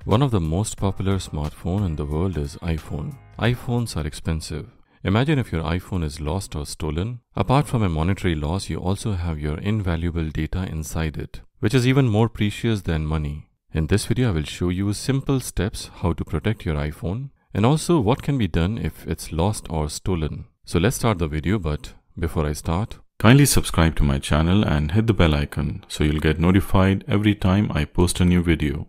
One of the most popular smartphones in the world is iPhone. iPhones are expensive. Imagine if your iPhone is lost or stolen. Apart from a monetary loss, you also have your invaluable data inside it, which is even more precious than money. In this video, I will show you simple steps how to protect your iPhone and also what can be done if it's lost or stolen. So let's start the video, but before I start, kindly subscribe to my channel and hit the bell icon so you'll get notified every time I post a new video.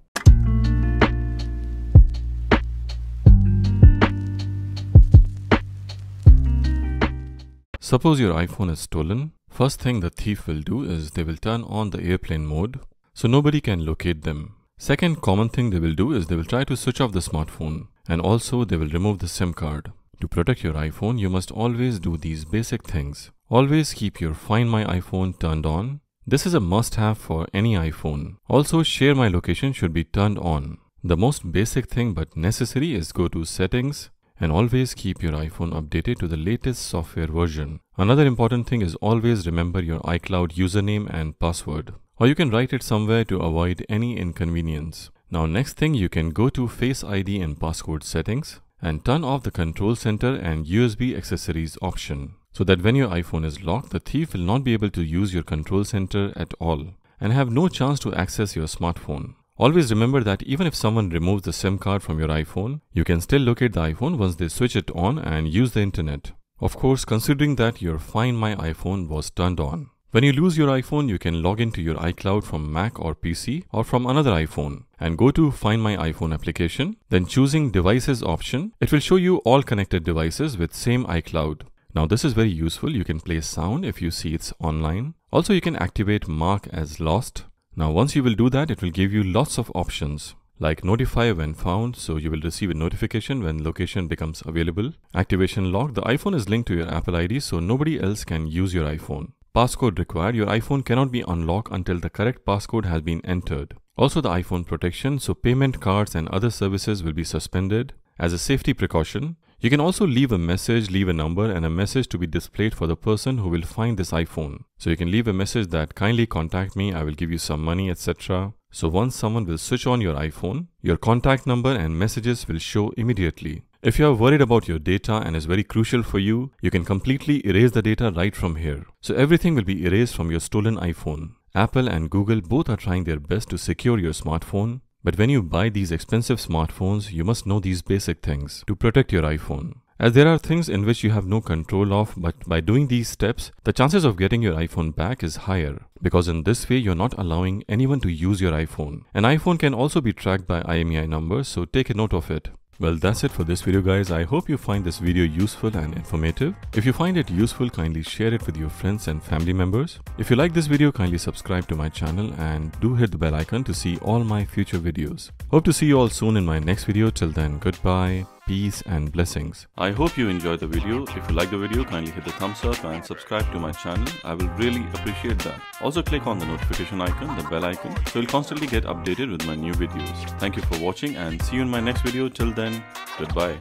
Suppose your iPhone is stolen. First thing the thief will do is they will turn on the airplane mode so nobody can locate them. Second common thing they will do is they will try to switch off the smartphone, and also they will remove the SIM card. To protect your iPhone, you must always do these basic things. Always keep your Find My iPhone turned on. This is a must-have for any iPhone. Also, Share My Location should be turned on. The most basic thing but necessary is go to Settings and always keep your iPhone updated to the latest software version. Another important thing is always remember your iCloud username and password, or you can write it somewhere to avoid any inconvenience. Now next thing, you can go to Face ID and passcode settings and turn off the control center and USB accessories option, so that when your iPhone is locked, the thief will not be able to use your control center at all and have no chance to access your smartphone. Always remember that even if someone removes the SIM card from your iPhone, you can still locate the iPhone once they switch it on and use the internet. Of course, considering that your Find My iPhone was turned on. When you lose your iPhone, you can log into your iCloud from Mac or PC or from another iPhone and go to Find My iPhone application. Then choosing Devices option, it will show you all connected devices with same iCloud. Now this is very useful. You can play sound if you see it's online. Also, you can activate Mark as Lost. Now once you will do that, it will give you lots of options like notify when found, so you will receive a notification when location becomes available. Activation lock, the iPhone is linked to your Apple ID so nobody else can use your iPhone. Passcode required, your iPhone cannot be unlocked until the correct passcode has been entered. Also the iPhone protection, so payment cards and other services will be suspended. As a safety precaution, you can also leave a message, leave a number and a message to be displayed for the person who will find this iPhone. So you can leave a message that kindly contact me, I will give you some money, etc. So once someone will switch on your iPhone, your contact number and messages will show immediately. If you are worried about your data and is very crucial for you, you can completely erase the data right from here. So everything will be erased from your stolen iPhone. Apple and Google both are trying their best to secure your smartphone. But when you buy these expensive smartphones, you must know these basic things to protect your iPhone. As there are things in which you have no control of, but by doing these steps, the chances of getting your iPhone back is higher. Because in this way, you're not allowing anyone to use your iPhone. An iPhone can also be tracked by IMEI numbers, so take a note of it. Well, that's it for this video, guys. I hope you find this video useful and informative. If you find it useful, kindly share it with your friends and family members. If you like this video, kindly subscribe to my channel and do hit the bell icon to see all my future videos. Hope to see you all soon in my next video. Till then, goodbye, peace and blessings. I hope you enjoyed the video. If you like the video, kindly hit the thumbs up and subscribe to my channel. I will really appreciate that. Also click on the notification icon, the bell icon, so you'll constantly get updated with my new videos. Thank you for watching and see you in my next video. Till then, goodbye.